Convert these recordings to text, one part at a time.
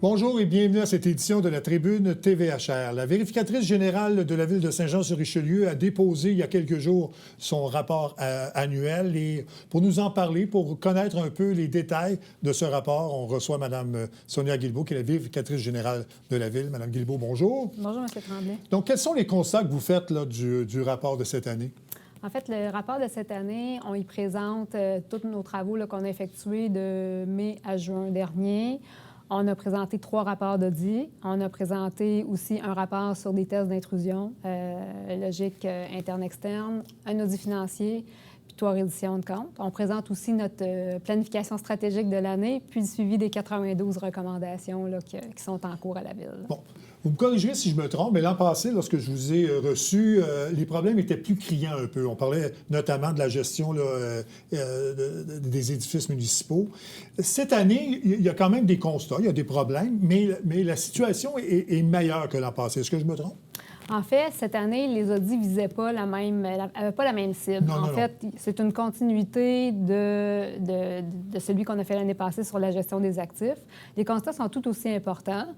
Bonjour et bienvenue à cette édition de la Tribune TVHR. La vérificatrice générale de la Ville de Saint-Jean-sur-Richelieu a déposé il y a quelques jours son rapport annuel. Et pour nous en parler, pour connaître un peu les détails de ce rapport, on reçoit Mme Sonia Guilbeault, qui est la vérificatrice générale de la Ville. Mme Guilbeault, bonjour. Bonjour, M. Tremblay. Donc, quels sont les constats que vous faites là, du rapport de cette année? En fait, le rapport de cette année, on y présente tous nos travaux qu'on a effectués de mai à juin dernier. On a présenté 3 rapports d'audit. On a présenté aussi un rapport sur des tests d'intrusion, logique interne-externe, un audit financier, puis 3 redditions de comptes. On présente aussi notre planification stratégique de l'année, puis le suivi des 92 recommandations là, qui sont en cours à la Ville. Bon. Vous me corrigerez si je me trompe, mais l'an passé, lorsque je vous ai reçu, les problèmes étaient plus criants un peu. On parlait notamment de la gestion là, des édifices municipaux. Cette année, il y a quand même des constats, il y a des problèmes, mais la situation est meilleure que l'an passé. Est-ce que je me trompe? En fait, cette année, les audits ne visaient pas pas la même cible. Non. C'est une continuité de celui qu'on a fait l'année passée sur la gestion des actifs. Les constats sont tout aussi importants,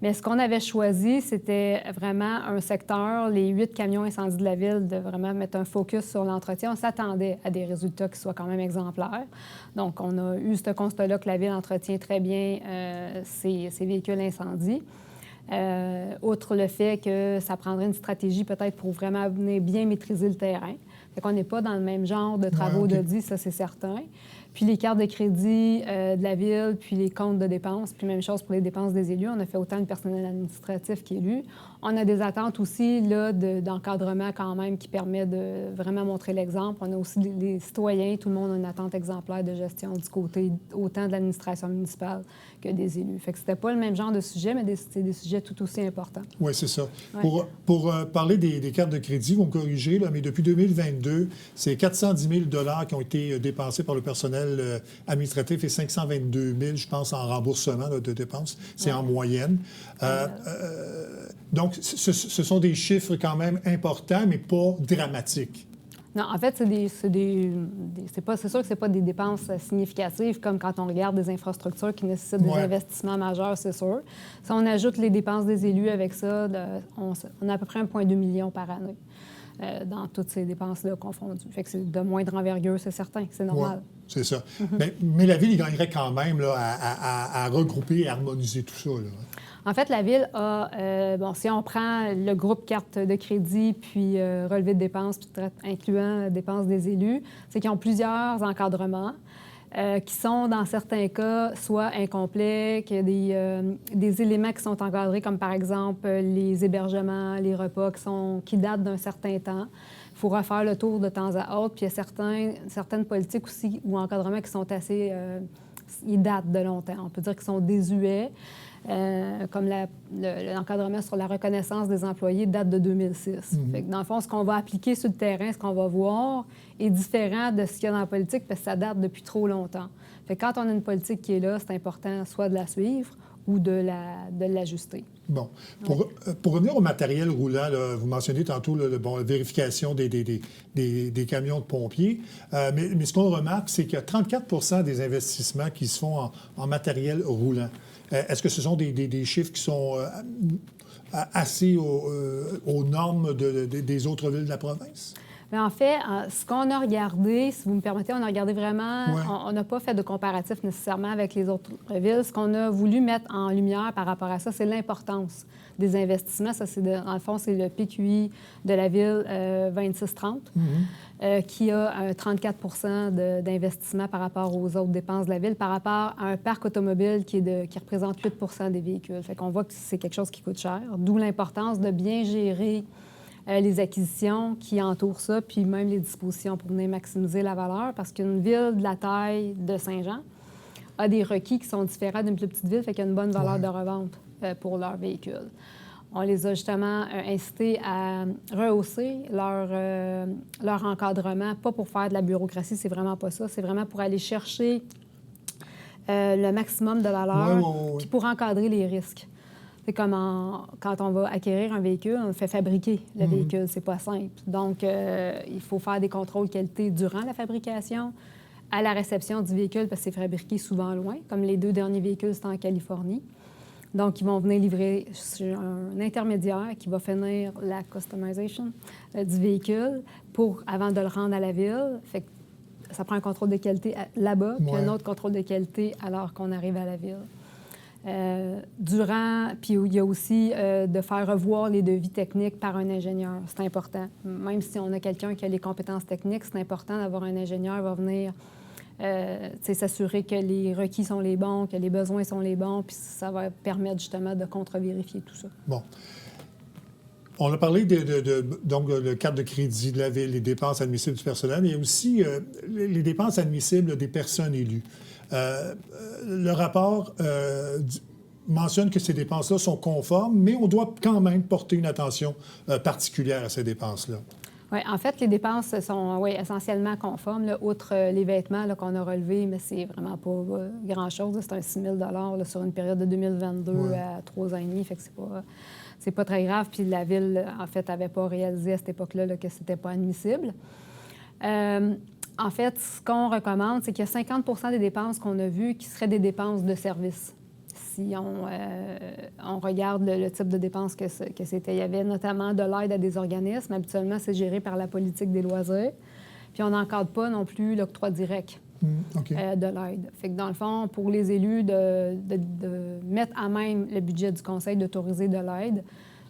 mais ce qu'on avait choisi, c'était vraiment un secteur, les 8 camions incendies de la Ville, de vraiment mettre un focus sur l'entretien. On s'attendait à des résultats qui soient quand même exemplaires. Donc, on a eu ce constat-là que la Ville entretient très bien ses véhicules incendies. Outre le fait que ça prendrait une stratégie peut-être pour vraiment venir bien maîtriser le terrain. Fait qu'on n'est pas dans le même genre de travaux d'audit, ça c'est certain. Puis les cartes de crédit de la Ville, puis les comptes de dépenses, puis même chose pour les dépenses des élus. On a fait autant de personnel administratif qu'élus. On a des attentes aussi là, d'encadrement quand même qui permet de vraiment montrer l'exemple. On a aussi les citoyens, tout le monde a une attente exemplaire de gestion du côté autant de l'administration municipale que des élus. Fait que c'était pas le même genre de sujet, mais c'est des sujets tout aussi importants. Oui, c'est ça. Ouais. Pour parler des cartes de crédit, vous me corrigez, là, mais depuis 2022, c'est 410 000 $ qui ont été dépensés par le personnel administratif et 522 000, je pense, en remboursement là, de dépenses. C'est en moyenne. Donc, ce sont des chiffres quand même importants, mais pas dramatiques. Non, en fait, c'est sûr que c'est pas des dépenses significatives comme quand on regarde des infrastructures qui nécessitent des investissements majeurs, c'est sûr. Si on ajoute les dépenses des élus avec ça, on a à peu près 1,2 million par année dans toutes ces dépenses-là confondues. Fait que c'est de moindre envergure, c'est certain, c'est normal. Ouais, c'est ça. Mais la Ville, il gagnerait quand même là, à regrouper et harmoniser tout ça, là. En fait, la Ville a, si on prend le groupe carte de crédit, puis relevé de dépenses, puis incluant dépenses des élus, c'est qu'ils ont plusieurs encadrements qui sont, dans certains cas, soit incomplets, qu'il y a des éléments qui sont encadrés, comme par exemple les hébergements, les repas qui datent d'un certain temps. Il faut refaire le tour de temps à autre, puis il y a certaines politiques aussi ou encadrements qui sont assez... ils datent de longtemps. On peut dire qu'ils sont désuets. Comme l'encadrement sur la reconnaissance des employés date de 2006. Fait que dans le fond, ce qu'on va appliquer sur le terrain, ce qu'on va voir, est différent de ce qu'il y a dans la politique parce que ça date depuis trop longtemps. Fait que quand on a une politique qui est là, c'est important soit de la suivre ou de l'ajuster. Bon. Pour revenir au matériel roulant, là, vous mentionnez tantôt la vérification des camions de pompiers, mais ce qu'on remarque, c'est qu'il y a 34 des investissements qui se font en matériel roulant. Est-ce que ce sont des chiffres qui sont assez aux normes des autres villes de la province? Mais en fait, ce qu'on a regardé, si vous me permettez, on a regardé vraiment, on n'a pas fait de comparatif nécessairement avec les autres villes. Ce qu'on a voulu mettre en lumière par rapport à ça, c'est l'importance des investissements. Ça, dans le fond, c'est le PQI de la ville 2630, qui a 34 d'investissement par rapport aux autres dépenses de la ville, par rapport à un parc automobile qui représente 8 des véhicules. Fait qu'on voit que c'est quelque chose qui coûte cher, d'où l'importance de bien gérer les acquisitions qui entourent ça, puis même les dispositions pour venir maximiser la valeur, parce qu'une ville de la taille de Saint-Jean a des requis qui sont différents d'une plus petite ville, fait qu'il y a une bonne valeur de revente pour leurs véhicules. On les a justement incités à rehausser leur encadrement, pas pour faire de la bureaucratie, c'est vraiment pas ça, c'est vraiment pour aller chercher le maximum de valeur, puis pour encadrer les risques. C'est comme quand on va acquérir un véhicule, on fait fabriquer le véhicule. C'est pas simple. Donc, il faut faire des contrôles qualité durant la fabrication, à la réception du véhicule, parce que c'est fabriqué souvent loin, comme les 2 derniers véhicules, c'était en Californie. Donc, ils vont venir livrer sur un intermédiaire qui va finir la customization du véhicule avant de le rendre à la ville. Fait que ça prend un contrôle de qualité là-bas, puis un autre contrôle de qualité alors qu'on arrive à la ville. Puis il y a aussi de faire revoir les devis techniques par un ingénieur. C'est important. Même si on a quelqu'un qui a les compétences techniques, c'est important d'avoir un ingénieur qui va venir s'assurer que les requis sont les bons, que les besoins sont les bons, puis ça va permettre justement de contre-vérifier tout ça. Bon. On a parlé donc le cadre de crédit de la ville, les dépenses admissibles du personnel, mais il y a aussi les dépenses admissibles des personnes élues. Le rapport mentionne que ces dépenses-là sont conformes, mais on doit quand même porter une attention particulière à ces dépenses-là. Oui, en fait, les dépenses sont essentiellement conformes, là, outre les vêtements là, qu'on a relevés, mais c'est vraiment pas grand-chose. C'est un 6 000 là, sur une période de 2022 à 3 ans et demi, fait que c'est pas très grave. Puis la Ville, en fait, n'avait pas réalisé à cette époque-là là, que c'était pas admissible. En fait, ce qu'on recommande, c'est qu'il y a 50 des dépenses qu'on a vues qui seraient des dépenses de service. Si on regarde le type de dépenses que c'était, il y avait notamment de l'aide à des organismes. Habituellement, c'est géré par la politique des loisirs. Puis on n'encadre pas non plus l'octroi direct de l'aide. Fait que dans le fond, pour les élus, de mettre à même le budget du conseil d'autoriser de l'aide,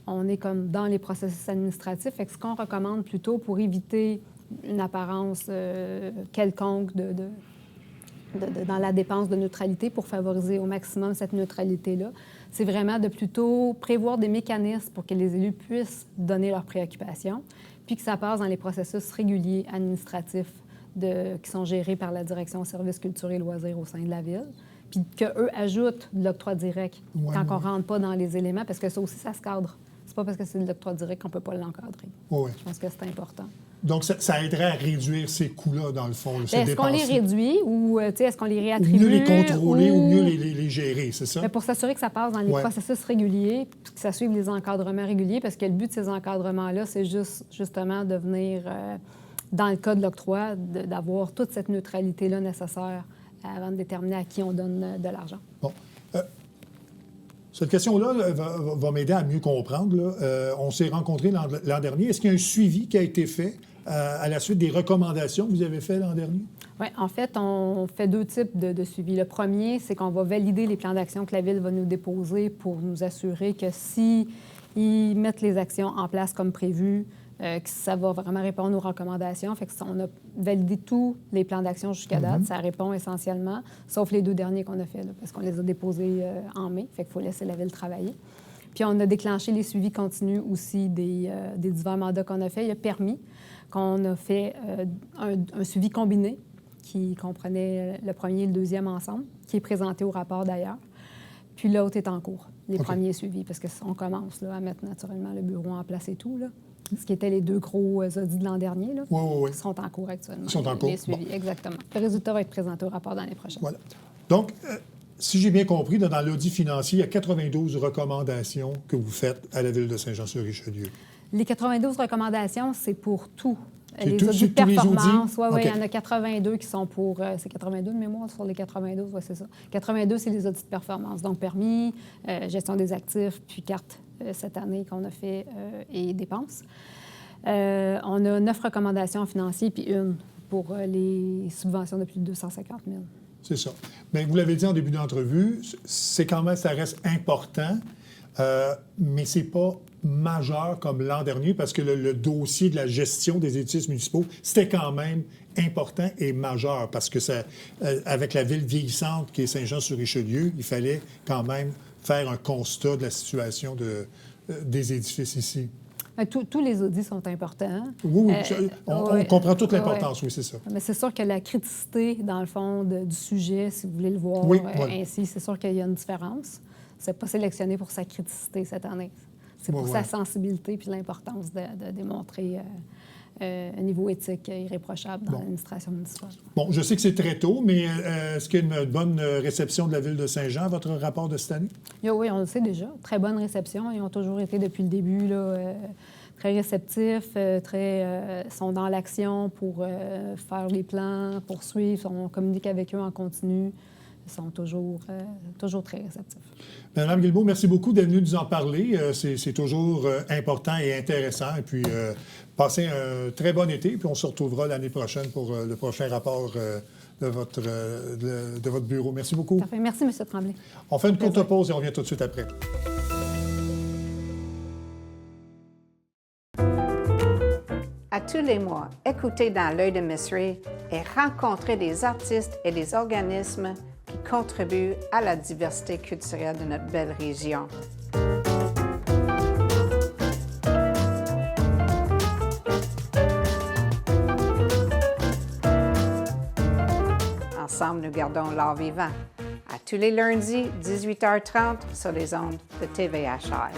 on est comme dans les processus administratifs. Fait que ce qu'on recommande plutôt pour éviter une apparence quelconque dans la dépense de neutralité pour favoriser au maximum cette neutralité-là, c'est vraiment de plutôt prévoir des mécanismes pour que les élus puissent donner leurs préoccupations, puis que ça passe dans les processus réguliers administratifs qui sont gérés par la Direction aux services culturels et loisirs au sein de la Ville, puis qu'eux ajoutent de l'octroi direct quand on ne rentre pas dans les éléments, parce que ça aussi, ça se cadre. C'est pas parce que c'est de l'octroi direct qu'on ne peut pas l'encadrer. Je pense que c'est important. Donc, ça aiderait à réduire ces coûts-là, dans le fond, ces dépenses. Est-ce qu'on les réduit ou est-ce qu'on les réattribue? Ou mieux les contrôler ou mieux les gérer, c'est ça? Bien, pour s'assurer que ça passe dans les processus réguliers, puis que ça suive les encadrements réguliers, parce que le but de ces encadrements-là, c'est justement de venir, dans le cas de l'octroi, d'avoir toute cette neutralité-là nécessaire avant de déterminer à qui on donne de l'argent. Bon. Cette question-là va m'aider à mieux comprendre. Là. On s'est rencontrés l'an dernier. Est-ce qu'il y a un suivi qui a été fait à la suite des recommandations que vous avez faites l'an dernier? Oui, en fait, on fait 2 types de suivi. Le premier, c'est qu'on va valider les plans d'action que la Ville va nous déposer pour nous assurer que s'ils mettent les actions en place comme prévu, que ça va vraiment répondre aux recommandations. Fait que on a validé tous les plans d'action jusqu'à date. Ça répond essentiellement, sauf les 2 derniers qu'on a faits, parce qu'on les a déposés en mai. Fait qu'il faut laisser la Ville travailler. Puis on a déclenché les suivis continus aussi des divers mandats qu'on a faits. Il a permis qu'on a fait un suivi combiné qui comprenait le premier et le deuxième ensemble, qui est présenté au rapport d'ailleurs. Puis l'autre est en cours, les premiers suivis, parce qu'on commence là, à mettre naturellement le bureau en place et tout, là. Ce qui étaient les 2 gros audits de l'an dernier, là, sont en cours actuellement. Ils sont en cours. Les suivis, exactement. Le résultat va être présenté au rapport dans les prochaines. Voilà. Donc, si j'ai bien compris, dans l'audit financier, il y a 92 recommandations que vous faites à la Ville de Saint-Jean-sur-Richelieu. Les 92 recommandations, c'est pour tout. Les audits de performance, oui, il y en a 82 qui sont pour... c'est 82 de mémoire sur les 92, oui, c'est ça. 82, c'est les audits de performance. Donc, permis, gestion des actifs, puis carte cette année qu'on a fait et dépenses. On a 9 recommandations financières, puis une pour les subventions de plus de 250 000. C'est ça. Bien, vous l'avez dit en début d'entrevue, c'est quand même, ça reste important, mais c'est pas majeur comme l'an dernier parce que le dossier de la gestion des édifices municipaux, c'était quand même important et majeur parce que ça, avec la ville vieillissante qui est Saint-Jean-sur-Richelieu, il fallait quand même faire un constat de la situation des édifices ici. Tous les audits sont importants. Oui, on comprend toute l'importance, oui, c'est ça. Mais c'est sûr que la criticité, dans le fond, du sujet, si vous voulez le voir ainsi, c'est sûr qu'il y a une différence. C'est pas sélectionné pour sa criticité cette année. C'est pour sa sensibilité puis l'importance de démontrer un niveau éthique irréprochable dans l'administration municipale. Bon, je sais que c'est très tôt, mais est-ce qu'il y a une bonne réception de la Ville de Saint-Jean à votre rapport de cette année? Oui, on le sait déjà. Très bonne réception. Ils ont toujours été, depuis le début, là, très réceptifs, sont dans l'action pour faire les plans, poursuivre. On communique avec eux en continu. sont toujours très réceptifs. Madame Guilbeault, merci beaucoup d'être venue nous en parler. C'est toujours important et intéressant. Et puis, passez un très bon été. Puis, on se retrouvera l'année prochaine pour le prochain rapport de votre bureau. Merci beaucoup. Parfait. Merci, M. Tremblay. On fait une courte pause et on revient tout de suite après. À tous les mois, écoutez Dans l'œil de Messeri et rencontrez des artistes et des organismes qui contribuent à la diversité culturelle de notre belle région. Ensemble, nous gardons l'art vivant. À tous les lundis, 18h30, sur les ondes de TVHR.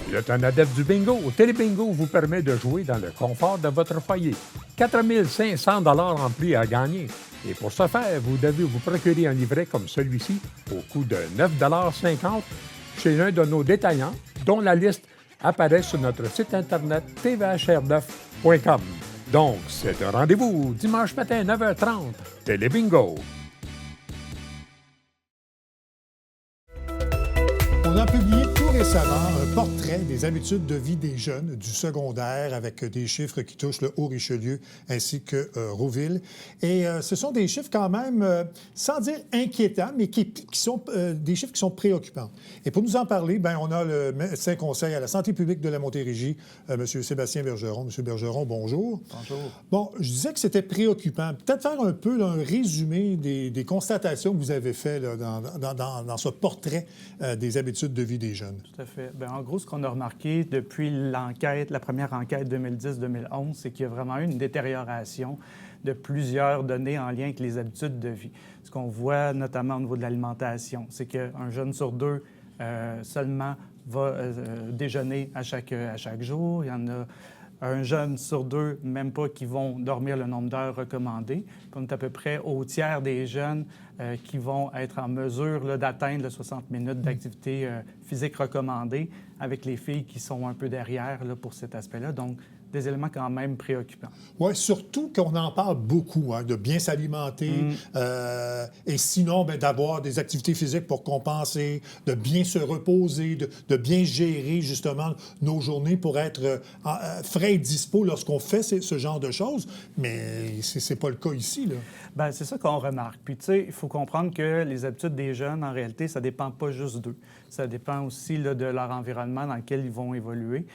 Vous êtes un adepte du bingo? Télébingo vous permet de jouer dans le confort de votre foyer. 4 500 $ en prix à gagner. Et pour ce faire, vous devez vous procurer un livret comme celui-ci au coût de 9,50 $ chez l'un de nos détaillants, dont la liste apparaît sur notre site internet tvhr9.com. Donc, c'est un rendez-vous dimanche matin 9h30. Télébingo. On a publié tout récemment un portrait des habitudes de vie des jeunes du secondaire avec des chiffres qui touchent le Haut-Richelieu ainsi que Rouville. Et ce sont des chiffres quand même, sans dire inquiétants, mais qui sont des chiffres qui sont préoccupants. Et pour nous en parler, bien, on a le médecin conseil à la santé publique de la Montérégie, M. Sébastien Bergeron. M. Bergeron, bonjour. Bonjour. Bon, je disais que c'était préoccupant. Peut-être faire un peu là, un résumé des constatations que vous avez faites là, dans ce portrait des habitudes de vie des jeunes. Tout à fait. Bien, en gros, ce qu'on a remarqué depuis l'enquête, la première enquête 2010-2011, c'est qu'il y a vraiment eu une détérioration de plusieurs données en lien avec les habitudes de vie. Ce qu'on voit notamment au niveau de l'alimentation, c'est qu'un jeune sur deux seulement va déjeuner à chaque jour. Il y en a un jeune sur deux, même pas, qui vont dormir le nombre d'heures recommandées. Puis on est à peu près au tiers des jeunes qui vont être en mesure là, d'atteindre 60 minutes d'activité physique recommandée, avec les filles qui sont un peu derrière là, pour cet aspect-là. Donc, des éléments quand même préoccupants. Oui, surtout qu'on en parle beaucoup, hein, de bien s'alimenter et sinon, bien, d'avoir des activités physiques pour compenser, de bien se reposer, de bien gérer justement nos journées pour être frais et dispo lorsqu'on fait ce genre de choses. Mais c'est pas le cas ici, là. Bien, c'est ça qu'on remarque. Puis, tu sais, il faut comprendre que les habitudes des jeunes, en réalité, ça dépend pas juste d'eux. Ça dépend aussi là, de leur environnement dans lequel ils vont évoluer.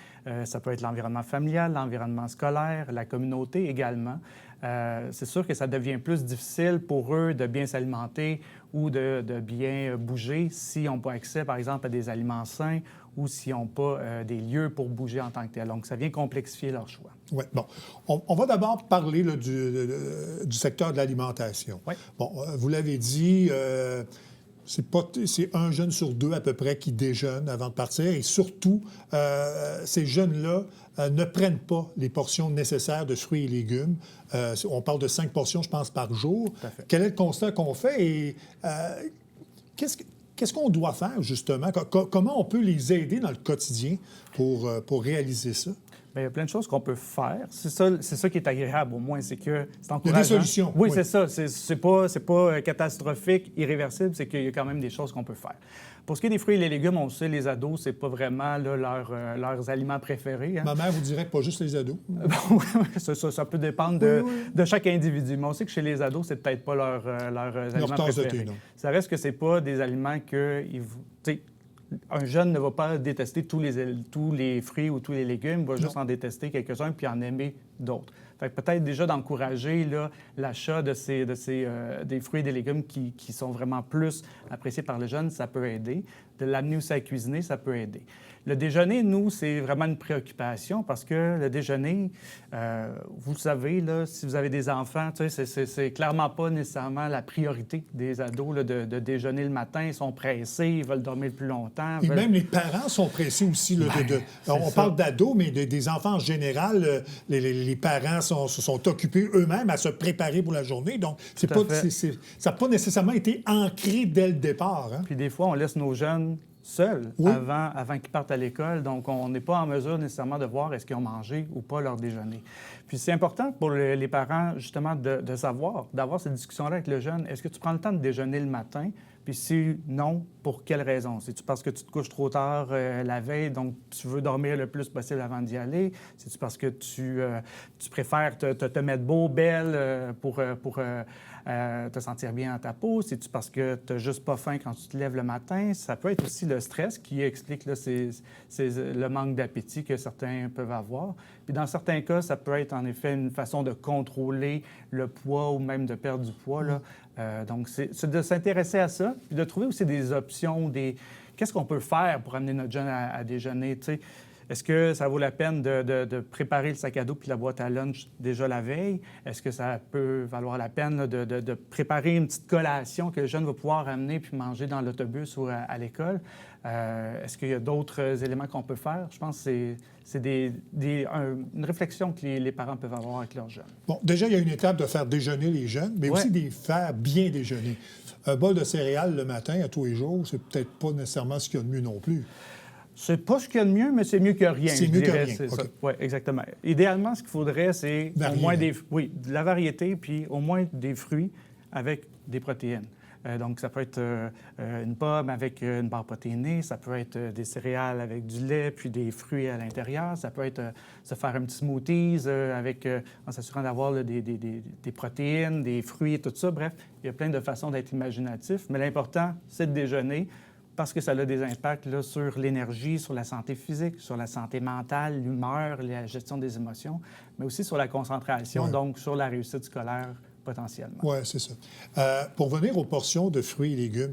Ça peut être l'environnement familial, l'environnement scolaire, la communauté également. C'est sûr que ça devient plus difficile pour eux de bien s'alimenter ou de bien bouger s'ils n'ont pas accès, par exemple, à des aliments sains ou s'ils n'ont pas des lieux pour bouger en tant que tel. Donc, ça vient complexifier leur choix. Oui, bon. On va d'abord parler là, du secteur de l'alimentation. Oui. Bon, vous l'avez dit, c'est un jeune sur deux à peu près qui déjeune avant de partir et surtout, ces jeunes-là ne prennent pas les portions nécessaires de fruits et légumes. On parle de 5 portions, je pense, par jour. Tout à fait. Quel est le constat qu'on fait et qu'est-ce qu'on doit faire, justement? Comment on peut les aider dans le quotidien pour réaliser ça? Bien, il y a plein de choses qu'on peut faire. C'est ça qui est agréable, au moins, c'est que c'est encourageant. Il y a des solutions. Oui, c'est ça. C'est pas catastrophique, irréversible, c'est qu'il y a quand même des choses qu'on peut faire. Pour ce qui est des fruits et les légumes, on sait, les ados, c'est pas vraiment là, leurs aliments préférés. Hein. Ma mère vous dirait que pas juste les ados. Oui, ça peut dépendre de chaque individu. Mais on sait que chez les ados, c'est peut-être pas leurs aliments préférés. Ça reste que c'est pas des aliments que... Un jeune ne va pas détester tous les fruits ou tous les légumes, il va juste en détester quelques-uns puis en aimer d'autres. Fait que peut-être déjà d'encourager là, l'achat des fruits et des légumes qui sont vraiment plus appréciés par le jeune, ça peut aider. De l'amener aussi à cuisiner, ça peut aider. Le déjeuner, nous, c'est vraiment une préoccupation parce que le déjeuner, vous le savez, là, si vous avez des enfants, c'est clairement pas nécessairement la priorité des ados là, de déjeuner le matin. Ils sont pressés, ils veulent dormir plus longtemps. Et même les parents sont pressés aussi. Là, on parle d'ados, mais des enfants en général, les parents se sont occupés eux-mêmes à se préparer pour la journée. Donc, ça n'a pas nécessairement été ancré dès le départ. Hein? Puis des fois, on laisse nos jeunes seuls avant qu'ils partent à l'école. Donc, on n'est pas en mesure nécessairement de voir est-ce qu'ils ont mangé ou pas leur déjeuner. Puis, c'est important pour les parents, justement, de savoir, d'avoir cette discussion-là avec le jeune. Est-ce que tu prends le temps de déjeuner le matin? Puis si non, pour quelle raison? C'est-tu parce que tu te couches trop tard la veille, donc tu veux dormir le plus possible avant d'y aller? C'est-tu parce que tu préfères te mettre beau, belle pour te sentir bien dans ta peau? C'est-tu parce que tu n'as juste pas faim quand tu te lèves le matin? Ça peut être aussi le stress qui explique là, le manque d'appétit que certains peuvent avoir. Puis dans certains cas, ça peut être en effet une façon de contrôler le poids ou même de perdre du poids, là. Donc, c'est de s'intéresser à ça, puis de trouver aussi des options, qu'est-ce qu'on peut faire pour amener notre jeune à déjeuner, tu sais? Est-ce que ça vaut la peine de préparer le sac à dos puis la boîte à lunch déjà la veille? Est-ce que ça peut valoir la peine là, de préparer une petite collation que le jeune va pouvoir amener puis manger dans l'autobus ou à l'école? Est-ce qu'il y a d'autres éléments qu'on peut faire? Je pense que c'est une réflexion que les parents peuvent avoir avec leurs jeunes. Bon, déjà, il y a une étape de faire déjeuner les jeunes, mais aussi de faire bien déjeuner. Un bol de céréales le matin, à tous les jours, c'est peut-être pas nécessairement ce qu'il y a de mieux non plus. C'est pas ce qu'il y a de mieux, mais c'est mieux que rien. C'est mieux que rien. Oui, exactement. Idéalement, ce qu'il faudrait, c'est au moins de la variété, puis au moins des fruits avec des protéines. Donc, ça peut être une pomme avec une barre protéinée, ça peut être des céréales avec du lait, puis des fruits à l'intérieur, ça peut être se faire un petit smoothies en s'assurant d'avoir là, des protéines, des fruits et tout ça. Bref, il y a plein de façons d'être imaginatif, mais l'important, c'est de déjeuner parce que ça a des impacts là, sur l'énergie, sur la santé physique, sur la santé mentale, l'humeur, la gestion des émotions, mais aussi sur la concentration, donc sur la réussite scolaire potentiellement. Oui, c'est ça. Pour venir aux portions de fruits et légumes,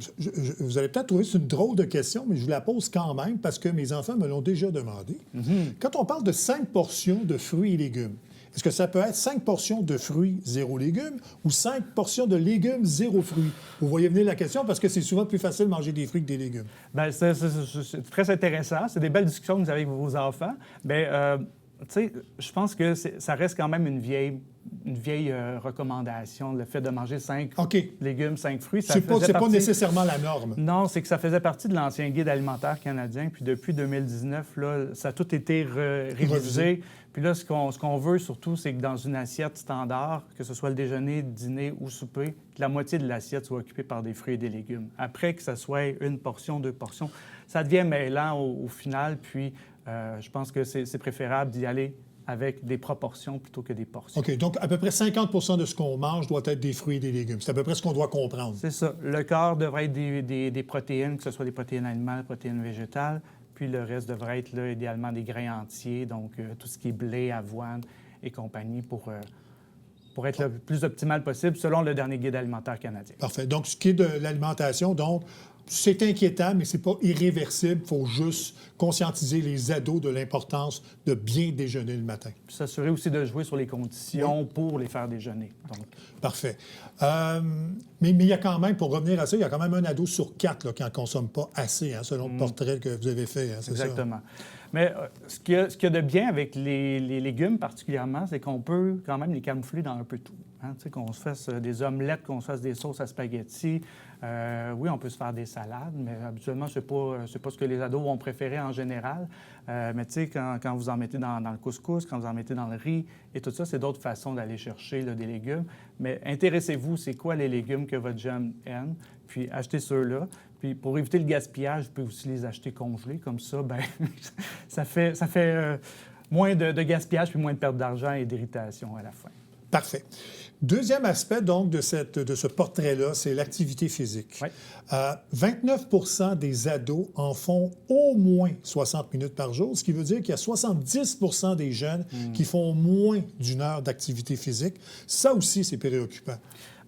vous allez peut-être trouver que c'est une drôle de question, mais je vous la pose quand même parce que mes enfants me l'ont déjà demandé. Quand on parle de 5 portions de fruits et légumes, est-ce que ça peut être 5 portions de fruits, 0 légumes, ou 5 portions de légumes, 0 fruits? Vous voyez venir la question parce que c'est souvent plus facile de manger des fruits que des légumes. Bien, c'est très intéressant. C'est des belles discussions que vous avez avec vos enfants. Bien, tu sais, je pense que ça reste quand même une vieille recommandation, le fait de manger 5 légumes, 5 fruits. C'est pas nécessairement la norme. Non, c'est que ça faisait partie de l'ancien guide alimentaire canadien. Puis depuis 2019, là, ça a tout été révisé. Puis là, ce qu'on veut surtout, c'est que dans une assiette standard, que ce soit le déjeuner, le dîner ou souper, que la moitié de l'assiette soit occupée par des fruits et des légumes. Après, que ce soit une portion, 2 portions, ça devient mêlant au final. Puis je pense que c'est préférable d'y aller avec des proportions plutôt que des portions. OK. Donc, à peu près 50 de ce qu'on mange doit être des fruits et des légumes. C'est à peu près ce qu'on doit comprendre. C'est ça. Le quart devrait être des protéines, que ce soit des protéines animales, des protéines végétales. Puis le reste devrait être, là, idéalement, des grains entiers, donc tout ce qui est blé, avoine et compagnie pour être le plus optimal possible selon le dernier guide alimentaire canadien. Parfait. Donc, ce qui est de l'alimentation, donc, c'est inquiétant, mais c'est pas irréversible. Il faut juste conscientiser les ados de l'importance de bien déjeuner le matin. Puis s'assurer aussi de jouer sur les conditions pour les faire déjeuner. Donc. Parfait. Mais il y a quand même, pour revenir à ça, il y a quand même un ado sur 4 là, qui n'en consomme pas assez, hein, selon le portrait que vous avez fait. Hein, c'est exactement. Ça? Mais ce qu'il y a de bien avec les légumes particulièrement, c'est qu'on peut quand même les camoufler dans un peu tout. Hein? Tu sais, qu'on se fasse des omelettes, qu'on se fasse des sauces à spaghetti. Oui, on peut se faire des salades, mais habituellement, c'est pas ce que les ados vont préférer en général. Mais tu sais, quand vous en mettez dans le couscous, quand vous en mettez dans le riz et tout ça, c'est d'autres façons d'aller chercher là, des légumes. Mais intéressez-vous, c'est quoi les légumes que votre jeune aime, puis achetez ceux-là. Puis pour éviter le gaspillage, vous pouvez aussi les acheter congelés. Comme ça, bien, ça fait moins de gaspillage puis moins de perte d'argent et d'irritation à la fin. Parfait. Deuxième aspect, donc, de ce portrait-là, c'est l'activité physique. Oui. 29 des ados en font au moins 60 minutes par jour, ce qui veut dire qu'il y a 70 des jeunes qui font moins d'une heure d'activité physique. Ça aussi, c'est préoccupant.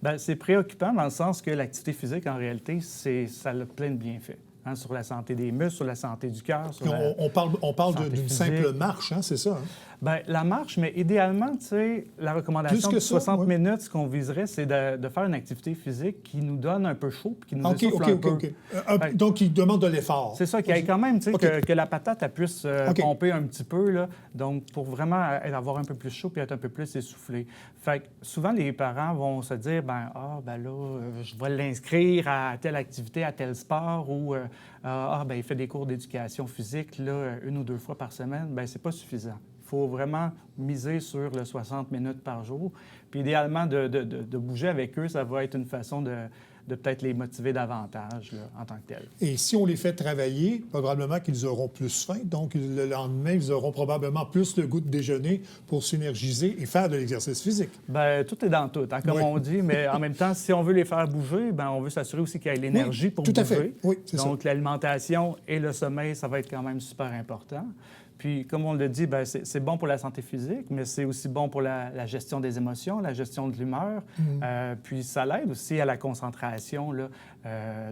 Bien, c'est préoccupant dans le sens que l'activité physique, en réalité, ça a plein de bienfaits. Hein, sur la santé des muscles, sur la santé du cœur. On parle d'une simple marche, hein, c'est ça? Hein? Bien, la marche, mais idéalement, tu sais, la recommandation de 60 minutes, ce qu'on viserait, c'est de faire une activité physique qui nous donne un peu chaud puis qui nous essouffle un peu. Donc, qui demande de l'effort. C'est ça, qu'il y ait quand même, tu sais, que la patate, elle puisse pomper un petit peu, là. Donc, pour vraiment avoir un peu plus chaud puis être un peu plus essoufflé. Fait que souvent, les parents vont se dire, ben là, je vais l'inscrire à telle activité, à tel sport, ou il fait des cours d'éducation physique, là, 1 ou 2 fois par semaine. Bien, c'est pas suffisant. Il faut vraiment miser sur le 60 minutes par jour. Puis idéalement, de bouger avec eux, ça va être une façon de peut-être les motiver davantage là, en tant que tel. Et si on les fait travailler, probablement qu'ils auront plus faim. Donc, le lendemain, ils auront probablement plus le goût de déjeuner pour s'énergiser et faire de l'exercice physique. Bien, tout est dans tout, hein, comme on dit. Mais en même temps, si on veut les faire bouger, bien, on veut s'assurer aussi qu'il y ait l'énergie pour bouger. Tout à fait. Oui, c'est ça. Donc, l'alimentation et le sommeil, ça va être quand même super important. Puis, comme on le dit, bien, c'est bon pour la santé physique, mais c'est aussi bon pour la gestion des émotions, la gestion de l'humeur. Puis, ça l'aide aussi à la concentration, là.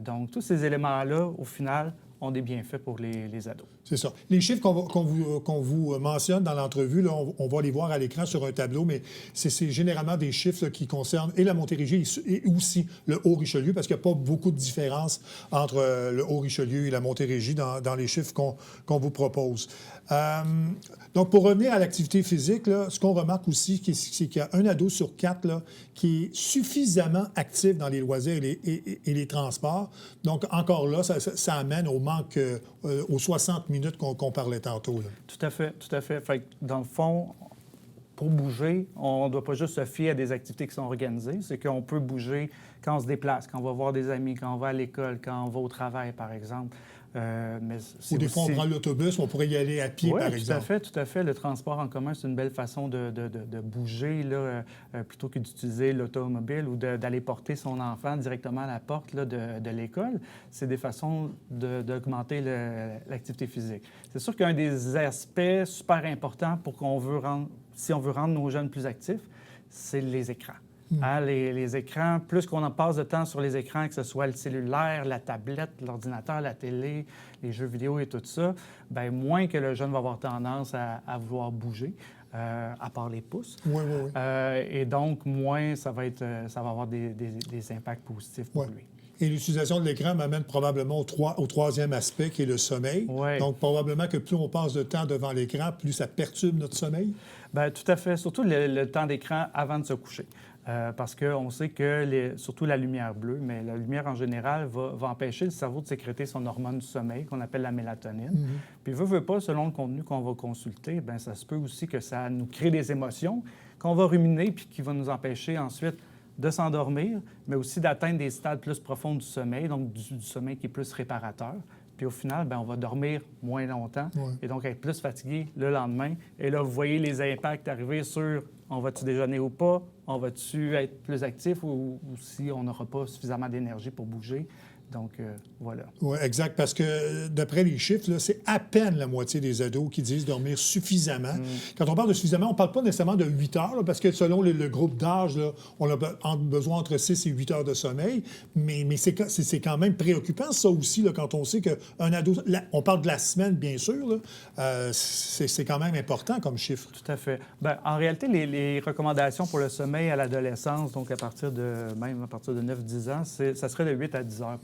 Donc, tous ces éléments-là, au final, ont des bienfaits pour les ados. C'est ça. Les chiffres qu'on vous mentionne dans l'entrevue, là, on va les voir à l'écran sur un tableau, mais c'est généralement des chiffres là, qui concernent et la Montérégie et aussi le Haut-Richelieu, parce qu'il n'y a pas beaucoup de différence entre le Haut-Richelieu et la Montérégie dans les chiffres qu'on vous propose. Donc, pour revenir à l'activité physique, là, ce qu'on remarque aussi, c'est qu'il y a 1 ado sur 4 là, qui est suffisamment actif dans les loisirs et les transports. Donc, encore là, ça amène au manque, aux 60 minutes qu'on parlait tantôt. Là. Tout à fait, tout à fait. Fait que, dans le fond, pour bouger, on ne doit pas juste se fier à des activités qui sont organisées. C'est qu'on peut bouger quand on se déplace, quand on va voir des amis, quand on va à l'école, quand on va au travail, par exemple. Ou des fois, on prend l'autobus, on pourrait y aller à pied, par exemple. Oui, tout à fait. Le transport en commun, c'est une belle façon de bouger, là, plutôt que d'utiliser l'automobile ou d'aller porter son enfant directement à la porte là, de l'école. C'est des façons d'augmenter l'activité physique. C'est sûr qu'un des aspects super importants pour si on veut rendre nos jeunes plus actifs, c'est les écrans. Hein, les écrans, plus qu'on en passe de temps sur les écrans, que ce soit le cellulaire, la tablette, l'ordinateur, la télé, les jeux vidéo et tout ça, bien, moins que le jeune va avoir tendance à vouloir bouger, à part les pouces. Oui. Et donc, moins ça va avoir des impacts positifs pour lui. Et l'utilisation de l'écran m'amène probablement au troisième aspect, qui est le sommeil. Oui. Donc, probablement que plus on passe de temps devant l'écran, plus ça perturbe notre sommeil. Bien, tout à fait. Surtout le temps d'écran avant de se coucher. Parce qu'on sait que, surtout la lumière bleue, mais la lumière en général va empêcher le cerveau de sécréter son hormone du sommeil, qu'on appelle la mélatonine. Puis, veut pas, selon le contenu qu'on va consulter, bien, ça se peut aussi que ça nous crée des émotions qu'on va ruminer puis qui va nous empêcher ensuite de s'endormir, mais aussi d'atteindre des stades plus profonds du sommeil, donc du sommeil qui est plus réparateur. Puis au final, bien, on va dormir moins longtemps et donc être plus fatigué le lendemain. Et là, vous voyez les impacts arriver sur on va-tu déjeuner ou pas, on va-tu être plus actif ou si on n'aura pas suffisamment d'énergie pour bouger. Donc, voilà. Oui, exact, parce que d'après les chiffres, là, c'est à peine la moitié des ados qui disent dormir suffisamment. Quand on parle de suffisamment, on ne parle pas nécessairement de 8 heures, là, parce que selon le groupe d'âge, là, on a besoin entre 6 et 8 heures de sommeil, mais c'est quand même préoccupant, ça aussi, là, quand on sait qu'un ado, on parle de la semaine, bien sûr, là, c'est quand même important comme chiffre. Tout à fait. Bien, en réalité, les recommandations pour le sommeil à l'adolescence, donc à partir de 9-10 ans, ça serait de 8 à 10 heures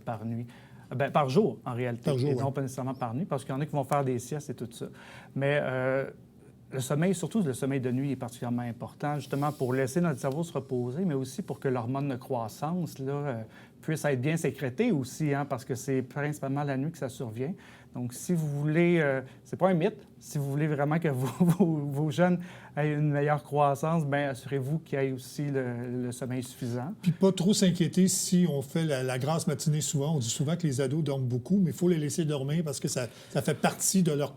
par nuit. Bien, par jour, en réalité, et non pas nécessairement par nuit, parce qu'il y en a qui vont faire des siestes et tout ça. Mais le sommeil, surtout le sommeil de nuit, est particulièrement important, justement pour laisser notre cerveau se reposer, mais aussi pour que l'hormone de croissance là, puisse être bien sécrétée aussi, hein, parce que c'est principalement la nuit que ça survient. Donc, si vous voulez, c'est pas un mythe, si vous voulez vraiment que vos jeunes aient une meilleure croissance, bien, assurez-vous qu'il y ait aussi le sommeil suffisant. Puis pas trop s'inquiéter si on fait la grasse matinée souvent. On dit souvent que les ados dorment beaucoup, mais il faut les laisser dormir parce que ça fait partie de leur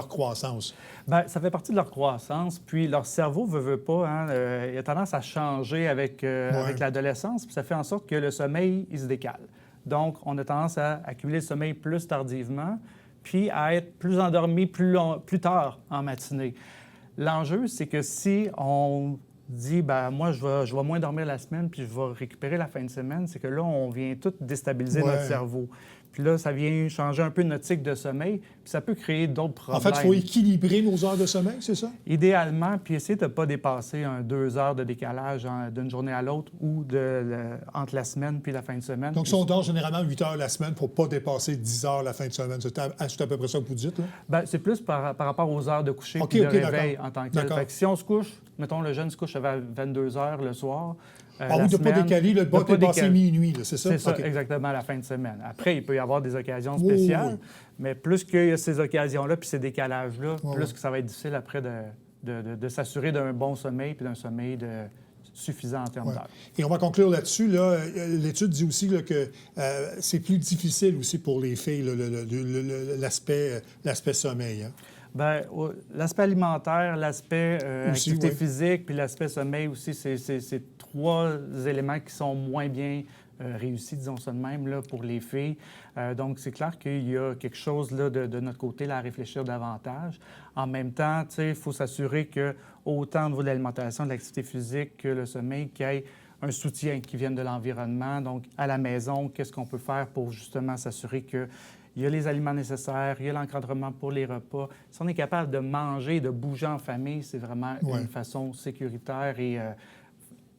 croissance. Bien, ça fait partie de leur croissance, puis leur cerveau veut pas, hein, il a tendance à changer avec l'adolescence, puis ça fait en sorte que le sommeil, il se décale. Donc, on a tendance à accumuler le sommeil plus tardivement, puis à être plus endormi plus tard en matinée. L'enjeu, c'est que si on dit, bien, moi, je vais moins dormir la semaine, puis je vais récupérer la fin de semaine, c'est que là, on vient tout déstabiliser notre cerveau. Puis là, ça vient changer un peu notre cycle de sommeil, puis ça peut créer d'autres problèmes. En fait, il faut équilibrer nos heures de sommeil, c'est ça? Idéalement, puis essayer de ne pas dépasser 2 heures de décalage d'une journée à l'autre ou entre la semaine puis la fin de semaine. Donc, si on dort généralement 8 heures la semaine pour ne pas dépasser 10 heures la fin de semaine, c'est à peu près ça que vous dites, là? Bien, c'est plus par rapport aux heures de coucher et de réveil en tant que tel. Fait que si on se couche, mettons, le jeune se couche à 22 heures le soir, oui, de ne pas décaler, le bas est passé minuit, c'est ça? C'est ça, exactement, à la fin de semaine. Après, il peut y avoir des occasions spéciales, mais plus qu'il y a ces occasions-là puis ces décalages-là, plus que ça va être difficile après de s'assurer d'un bon sommeil puis d'un sommeil suffisant en termes d'heures. Et on va conclure là-dessus. Là, l'étude dit aussi là, que c'est plus difficile aussi pour les filles, l'aspect sommeil. Hein? Bien, l'aspect alimentaire, l'aspect activité physique, puis l'aspect sommeil aussi, c'est 3 éléments qui sont moins bien réussis, disons ça de même, là, pour les filles. Donc, c'est clair qu'il y a quelque chose là, de notre côté là, à réfléchir davantage. En même temps, il faut s'assurer que, autant au niveau de l'alimentation, de l'activité physique que le sommeil, qu'il y ait un soutien qui vienne de l'environnement. Donc, à la maison, qu'est-ce qu'on peut faire pour justement s'assurer que il y a les aliments nécessaires, il y a l'encadrement pour les repas. Si on est capable de manger, de bouger en famille, c'est vraiment une façon sécuritaire et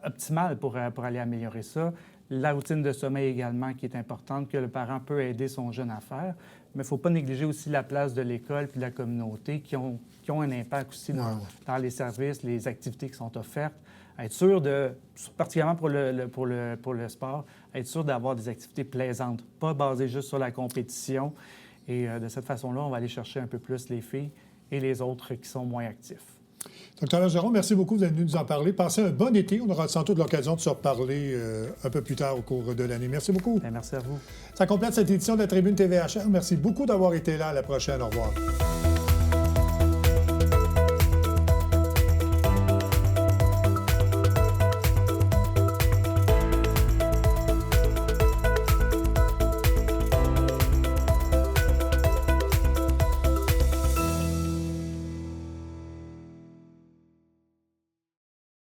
optimale pour aller améliorer ça. La routine de sommeil également qui est importante, que le parent peut aider son jeune à faire. Mais il ne faut pas négliger aussi la place de l'école et de la communauté qui ont un impact aussi dans les services, les activités qui sont offertes. Être sûr particulièrement pour le sport, être sûr d'avoir des activités plaisantes, pas basées juste sur la compétition. Et de cette façon-là, on va aller chercher un peu plus les filles et les autres qui sont moins actifs. Dr. Jérôme, merci beaucoup d'être venu nous en parler. Passez un bon été. On aura sans doute l'occasion de se reparler un peu plus tard au cours de l'année. Merci beaucoup. Bien, merci à vous. Ça complète cette édition de la Tribune TVHR. Merci beaucoup d'avoir été là. À la prochaine. Au revoir.